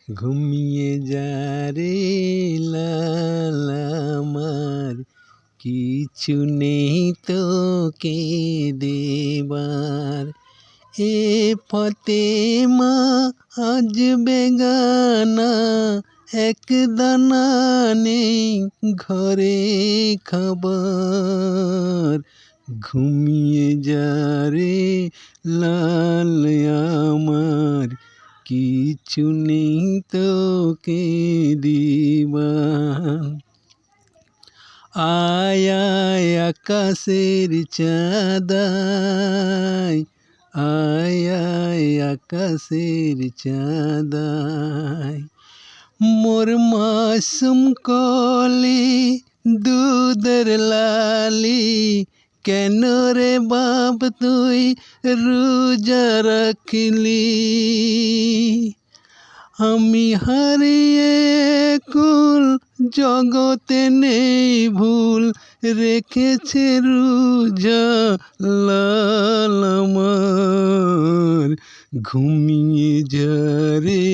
ঘুমিয়ে যা রে লাল আমার, কিছু নেই তোকে দেবার। এ ফতে মা আজ বেগানা, এক দানা নেই ঘরে খাবার। ঘুমিয়ে যা রে লাল আমার, কিছু নেই তোকে দিবার। আয় আয় আকাশের চাঁদাই, আয় আয় আকাশের চাঁদাই, মোর মাসুম কোলে দুধের লালি, কেন রে বাপ তুই রোজা রাখলি। আমি হারিয়ে কুল, জগতে নেই ভুল, রেখেছে রোজা লাল আমার। ঘুমিয়ে যা রে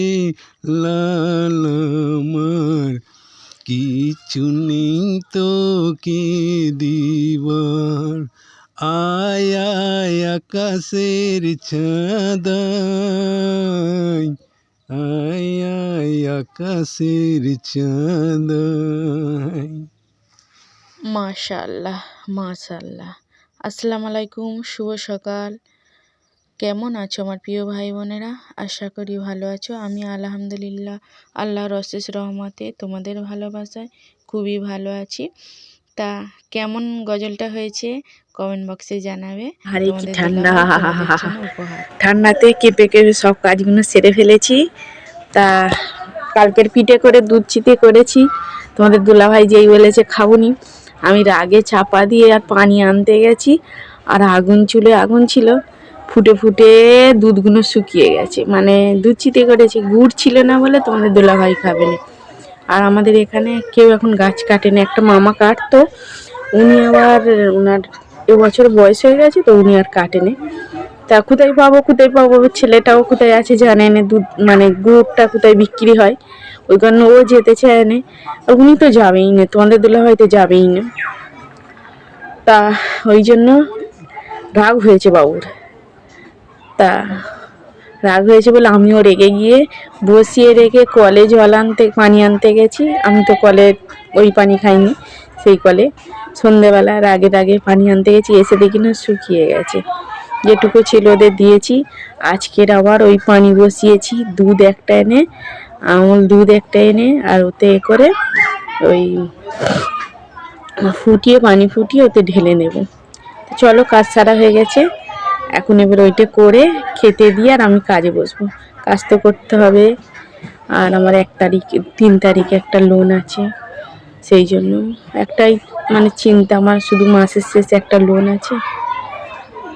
লাল আমার, কিছু নেই তোকে দিবার। আয় আয় আকাশের চাঁদাই, আয় আয় আকাশের চাঁদাই। মাশাআল্লাহ মাশাআল্লাহ। আসসালামু আলাইকুম, শুভ সকাল। কেমন আছো আমার প্রিয় ভাই বোনেরা? আশা করি ভালো আছো। আমি আলহামদুলিল্লাহ আল্লাহর অশেষ রহমতে তোমাদের ভালোবাসায় খুবই ভালো আছি। তা কেমন গজলটা হয়েছে কমেন্ট বক্সে জানাবে। আরে কি তোমাদের ঠান্ডা! দুলাভাই তোমাদের জন্য উপহার। ঠান্ডাতে কেঁপে কেঁপে সব কাজগুলো সেরে ফেলেছি। তা কালকের পিঠে করে দুধ চিতে করেছি, তোমাদের দুলাভাই যেই বলেছে খাবুনি, আমি রাগে চাপা দিয়ে আর পানি আনতে গেছি, আর চুলে আগুন ছিল, ফুটে ফুটে দুধগুলো শুকিয়ে গেছে। মানে দুধ চিতে করেছি, গুড় ছিল না বলে তোমাদের দুলাভাই খাবে না। আর আমাদের এখানে কেউ এখন গাছ কাটে না, একটা মামা কাটতো, উনি আবার ওনার এবছর বয়স হয়ে গেছে, তো উনি আর কাটেনি। তা কোথায় পাবো, ছেলেটাও কোথায় আছে জানে না, দুধ মানে গুড়টা কোথায় বিক্রি হয়, ওই কারণে ও যেতে চায় না। আর উনি তো যাবেই না, তোমাদের দুলাভাই তো যাবেই না। তা ওই জন্য রাগ হয়েছে বাবুর। তা রাগ হয়েছে বলে আমিও রেগে গিয়ে বসিয়ে রেখে কলে জল আনতে পানি আনতে গেছি। আমি তো কলে ওই পানি খাইনি, সেই কলে সন্ধেবেলা রাগে রাগে পানি আনতে গেছি, এসে দেখি না শুকিয়ে গেছে। যেটুকু ছিল ওদের দিয়েছি। আজকের আবার ওই পানি বসিয়েছি, দুধ একটা এনে, আমুল দুধ একটা এনে, আর ওতে করে ওই পানি ফুটিয়ে ওতে ঢেলে নেব। চলো, কাজ সারা হয়ে গেছে, এখন এবার ওইটা করে খেতে দিয়ে আর আমি কাজে বসবো। কাজ তো করতে হবে। আর আমার 3 তারিখে একটা লোন আছে, সেই জন্য একটাই মানে চিন্তা আমার, শুধু মাসের শেষে একটা লোন আছে।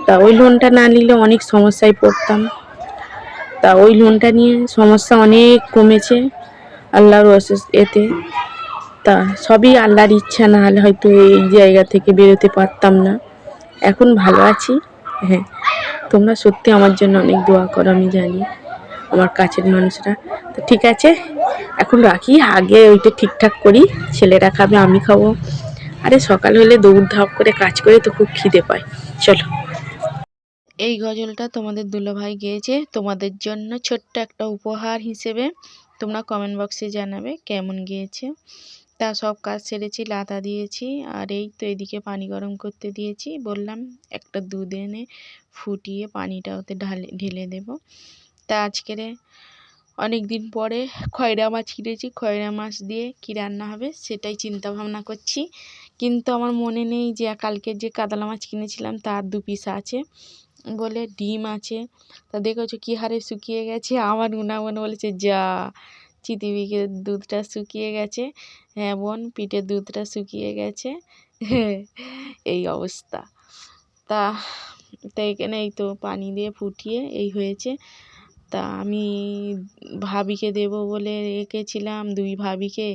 তা ওই লোনটা না নিলে অনেক সমস্যায় পড়তাম। তা ওই লোনটা নিয়ে সমস্যা অনেক কমেছে আল্লাহর অশেষ এতে। তা সবই আল্লাহর ইচ্ছা, না হলে হয়তো এই জায়গা থেকে বেরোতে পারতাম না। এখন ভালো আছি। হ্যাঁ, তোমরা সত্যি আমার জন্য অনেক দোয়া করো, আমি জানি, আমার কাছের মানুষরা। তো ঠিক আছে, এখন রাখি, আগে ওইটা ঠিকঠাক করি, ছেলেরা খাবে, আমি খাবো। আরে সকাল হলে দৌড়ধাপ করে কাজ করে তো খুব খিদে পায়। চলো। এই গজলটা তোমাদের দুলাভাই গেয়েছে তোমাদের জন্য ছোট্ট একটা উপহার হিসেবে। তোমরা কমেন্ট বক্সে জানাবে কেমন গিয়েছে। তা সব কাজ সেরেছি, লাতা দিয়েছি, আর এই তো এদিকে পানি গরম করতে দিয়েছি। বললাম একটা দুধ এনে ফুটিয়ে পানিটা ওতে ঢেলে দেব। তা আজকের অনেক দিন পরে খয়রা মাছ কিনেছি, খয়রা মাছ দিয়ে কী রান্না হবে সেটাই চিন্তা ভাবনা করছি। কিন্তু আমার মনে নেই যে কালকে যে কাতলা মাছ কিনেছিলাম তার 2 পিস আছে বলে, ডিম আছে। তা দেখেছো কী হারে শুকিয়ে গেছে। আমার গুনাগুন বলেছে, যা চিতিবিকে দুধটা শুকিয়ে গেছে। হ্যাঁ বোন, পিঠের দুধটা শুকিয়ে গেছে। এই অবস্থা। তা তা এখানে এই তো পানি দিয়ে ফুটিয়ে এই হয়েছে। তা আমি ভাবিকে দেব বলে রেখেছিলাম, 2 ভাবিকে,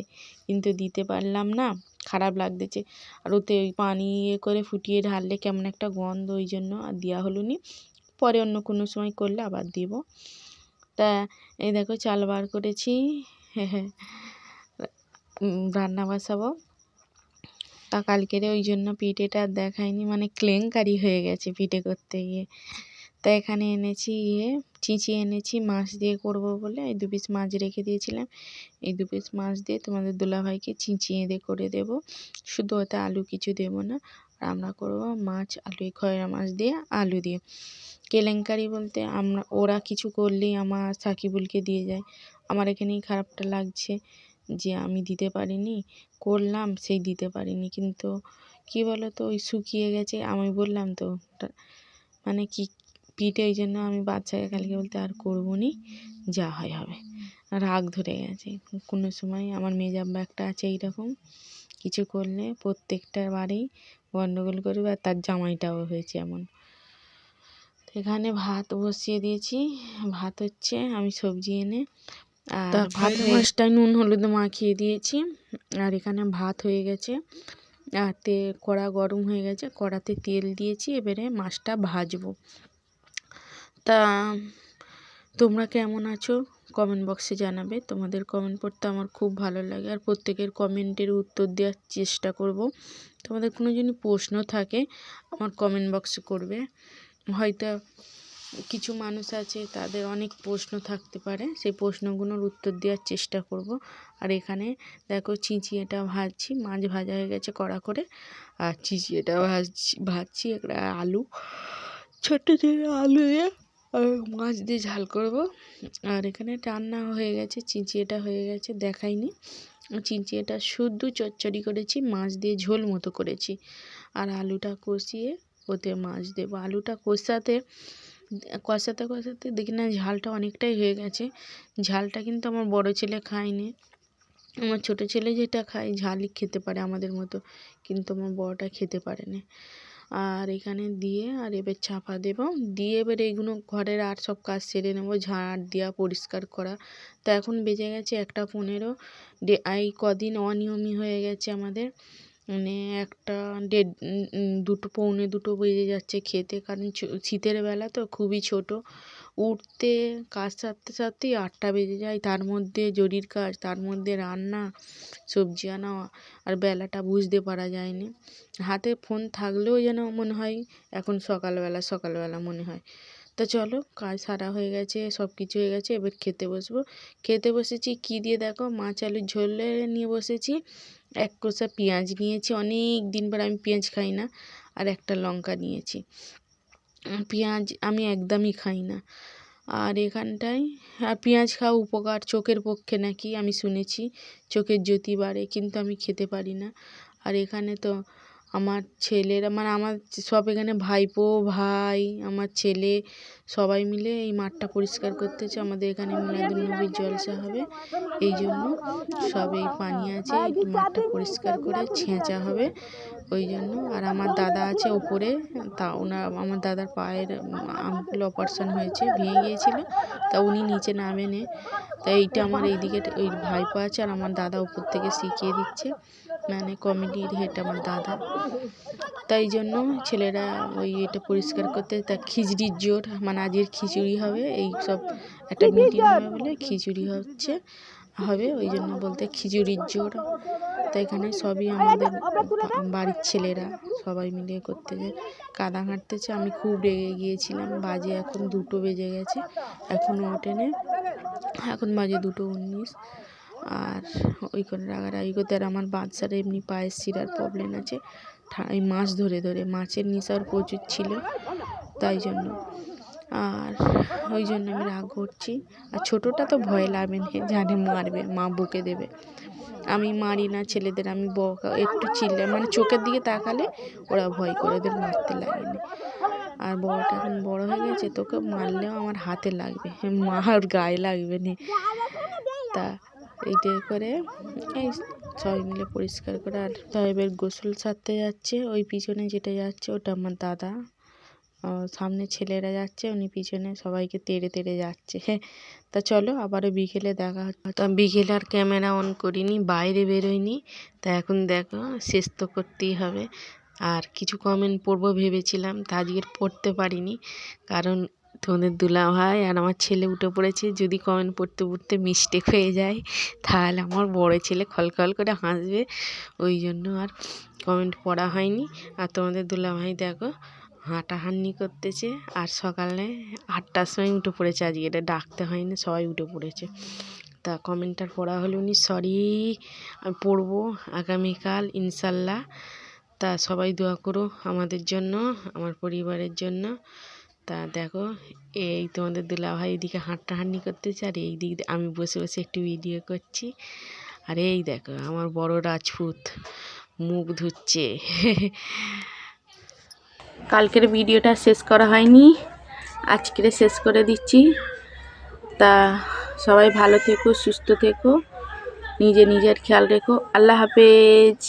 কিন্তু দিতে পারলাম না, খারাপ লাগতেছে। আর ওতে ওই পানি করে ফুটিয়ে ঢাললে কেমন একটা গন্ধ, ওই জন্য আর দেওয়া হলো নি। পরে অন্য কোনো সময় করলে আবার দেব। তা এই দেখো চাল বার করেছি, রান্না বসাবো। তা কালকেরে ওই জন্য পিঠেটা আর দেখাইনি, মানে কেলেঙ্কারি হয়ে গেছে পিঠে করতে গিয়ে। তা এখানে এনেছি চিঁচি এনেছি মাছ দিয়ে করব বলে, এই 2 পিস মাছ রেখে দিয়েছিলাম। এই 2 পিস মাছ দিয়ে তোমাদের দুলাভাইকে চিঁচিয়ে দিয়ে করে দেব, শুধু ওতে আলু কিছু দেব না। আর আমরা করব মাছ আলু, এই খয়রা মাছ দিয়ে আলু দিয়ে। কেলেঙ্কারি বলতে ওরা কিছু করলেই আমার সাকিবুলকে দিয়ে যায়। আমার এখানেই খারাপটা লাগছে যে আমি দিতে পারিনি, করলাম সেই দিতে পারিনি। কিন্তু কি বলো তো, ওই শুকিয়ে গেছে, আমি বললাম তো মানে কি পিঠে, ওই জন্য আমি বাচ্চাকে কালকে বলতে আর করবো নি, যা হয় হবে। রাগ ধরে গেছে। কোনো সময় আমার মেজাব্বা একটা আছে এইরকম, কিছু করলে প্রত্যেকটা বারেই গন্ডগোল করবে, আর তার জামাইটাও হয়েছে এমন। এখানে ভাত বসিয়ে দিয়েছি, ভাত হচ্ছে, আমি সবজি এনে আর ভাত মাছটায় নুন হলুদ মাখিয়ে দিয়েছি। আর এখানে ভাত হয়ে গেছে, আর কড়া গরম হয়ে গেছে, কড়াতে তেল দিয়েছি, এবারে মাছটা ভাজবো। তা তোমরা কেমন আছো কমেন্ট বক্সে জানাবে, তোমাদের কমেন্ট পড়তে আমার খুব ভালো লাগে, আর প্রত্যেকের কমেন্টের উত্তর দেওয়ার চেষ্টা করব। তোমাদের কোনো যদি প্রশ্ন থাকে আমার কমেন্ট বক্সে করবে, হয়তো কিছু মানুষ আছে তাদের অনেক প্রশ্ন থাকতে পারে, সেই প্রশ্নগুলোর উত্তর দেওয়ার চেষ্টা করব। আর এখানে দেখো চিঁচিয়েটা ভাজছি, মাছ ভাজা হয়ে গেছে কড়া করে, আর চিঁচিয়েটা ভাজছি একটা আলু, ছোট্ট ছোটো আলু দিয়ে আর মাছ দিয়ে ঝাল করব। আর এখানে রান্না হয়ে গেছে, চিঁচিয়েটা হয়ে গেছে, দেখাইনি। চিঁচিয়েটা শুদ্ধ চচ্চড়ি করেছি, মাছ দিয়ে ঝোল মতো করেছি। আর আলুটা কষিয়ে ওতে মাছ দেবো। আলুটা কষাতে দেখি না ঝালটা অনেকটাই হয়ে গেছে। ঝালটা কিন্তু আমার বড় ছেলে খায়নি, আমার ছোট ছেলে যেটা খায় ঝালই খেতে পারে আমাদের মতো, কিন্তু আমার বড়টা খেতে পারে না। আর এখানে দিয়ে আর এবার চাপা দেব, দিয়ে এবার এইগুলো ঘরের আর সব কাজ সেরে নেব, ঝাড় দেওয়া পরিষ্কার করা। তো এখন বেজে গেছে 1:15। এই কদিন অনিয়মই হয়ে গেছে আমাদের, মানে 1:30 পৌনে 2 বেজে যাচ্ছে খেতে, কারণ শীতের বেলা তো খুবই ছোট, উঠতে কাজ সারতে সারতেই 8টা বেজে যায়, তার মধ্যে জরির কাজ, তার মধ্যে রান্না, সবজি আনা, আর বেলাটা বুঝতে পারা যায়নি। হাতে ফোন থাকলেও যেন মনে হয় এখন সকালবেলা মনে হয়। তো চলো, কাজ সারা হয়ে গেছে, সব কিছু হয়ে গেছে, এবার খেতে বসবো। খেতে বসেছি কী দিয়ে দেখো, মাছ আলুর ঝোলে নিয়ে বসেছি। 1 কষা পেঁয়াজ নিয়েছি, অনেক দিন পর আমি পেঁয়াজ খাই না, আর একটা লঙ্কা নিয়েছি। পেঁয়াজ আমি একদমই খাই না। আর এখানটায় পেঁয়াজ খাওয়া উপকার, চোখের পক্ষে নাকি আমি শুনেছি, চোখের জ্যোতি বাড়ে, কিন্তু আমি খেতে পারি না। আর এখানে তো আমার ছেলেরা, মানে আমার সব এখানে ভাইপো ভাই আমার ছেলে সবাই মিলে এই মাঠটা পরিষ্কার করতেছে। আমাদের এখানে মিলাদুন্নবীর জলসা হবে, এই জন্য সব এই পানি আছে, একটু মাঠটা পরিষ্কার করে ছেঁচা হবে ওই জন্য। আর আমার দাদা আছে ওপরে, তা আমার দাদার পায়ের আঙ্গুল অপারেশন হয়েছে, ভেঙে গিয়েছিল, তা উনি নিচে নামেনে। তাই এইটা আমার এইদিকে ওই ভাইপো আছে, আর আমার দাদা উপর থেকে শিখিয়ে দিচ্ছে, মানে কমিটির হেড আমার দাদা। তাই জন্য ছেলেরা ওই এটা পরিষ্কার করতে, তা খিচড়ির জোর, মানে আজকের খিচুড়ি হবে, এই সব একটা মিটিং হবে বলে খিচুড়ি হবে, ওই জন্য বলতে খিচুড়ির জোর। তো এখানে সবই আমাদের বাড়ির ছেলেরা সবাই মিলে করতে যায়, কাদা ঘাঁটতেছে। আমি খুব রেগে গিয়েছিলাম, বাজে এখন 2 বেজে গেছে, এখনও ওঠেনি, এখন বাজে 2:19। আর ওই করে রাগারাগি করতে, আর আমার বাচ্চার এমনি পায়ের শিরার প্রবলেম আছে, এই মাছ ধরে মাছের নেশার প্রচুর ছিল, তাই জন্য। আর ওই জন্য আমি রাগ করছি। আর ছোটোটা তো ভয় লাগবে না, জানে মারবে, মা বকে দেবে। আমি মারি না ছেলেদের, আমি একটু চিল্লাই, মানে চোখের দিকে তাকালে ওরা ভয় করে, ওদের মারতে লাগে না। আর বড়টা এখন বড় হয়ে গেছে, তোকে মারলেও আমার হাতে লাগবে, মার গায়ে লাগবে না। তা এইটাই করে এই সবাই মিলে পরিষ্কার করে। আর এবার গোসল সারতে যাচ্ছে, ওই পিছনে যেটা যাচ্ছে ওটা আমার দাদা, সামনে ছেলেরা যাচ্ছে, উনি পিছনে সবাইকে তেড়ে যাচ্ছে। তা চলো আবারও বিকেলে দেখা হচ্ছে। তা বিকেলে আর ক্যামেরা অন করিনি, বাইরে বেরোয়নি। তা এখন দেখো, শেষ তো করতেই হবে। আর কিছু কমেন্ট পড়বো ভেবেছিলাম, তা আজকের পড়তে পারিনি, কারণ তোমাদের দুলাভাই আর আমার ছেলে উঠে পড়েছে। যদি কমেন্ট পড়তে পড়তে মিস্টেক হয়ে যায় তাহলে আমার বড় ছেলে খলখল করে হাসবে, ওই জন্য আর কমেন্ট পড়া হয়নি। আর তোমাদের দুলাভাই দেখো হাঁটাহাঁটি করতেছে, আর সকালে 8টার সময় উঠে পড়েছে। আজকে এটা ডাকতে হয়নি, সবাই উঠে পড়েছে। তা কমেন্টটা পড়া হলো নি, সরি। আমি পড়বো আগামীকাল ইনশাল্লাহ। তা সবাই দোয়া করো আমাদের জন্য, আমার পরিবারের জন্য। তা দেখো এই তোমাদের দুলাভাই এদিকে হাঁটাহাঁটি করতেছে, আর এই দিক আমি বসে বসে একটু ভিডিও করছি। আর এই দেখো আমার বড় রাজপুত মুখ ধুচ্ছে। কালকের ভিডিওটা শেষ করা হয়নি, আজকে শেষ করে দিচ্ছি। তা সবাই ভালো থেকো, সুস্থ থেকো, নিজের খেয়াল রেখো। আল্লাহ হাফেজ।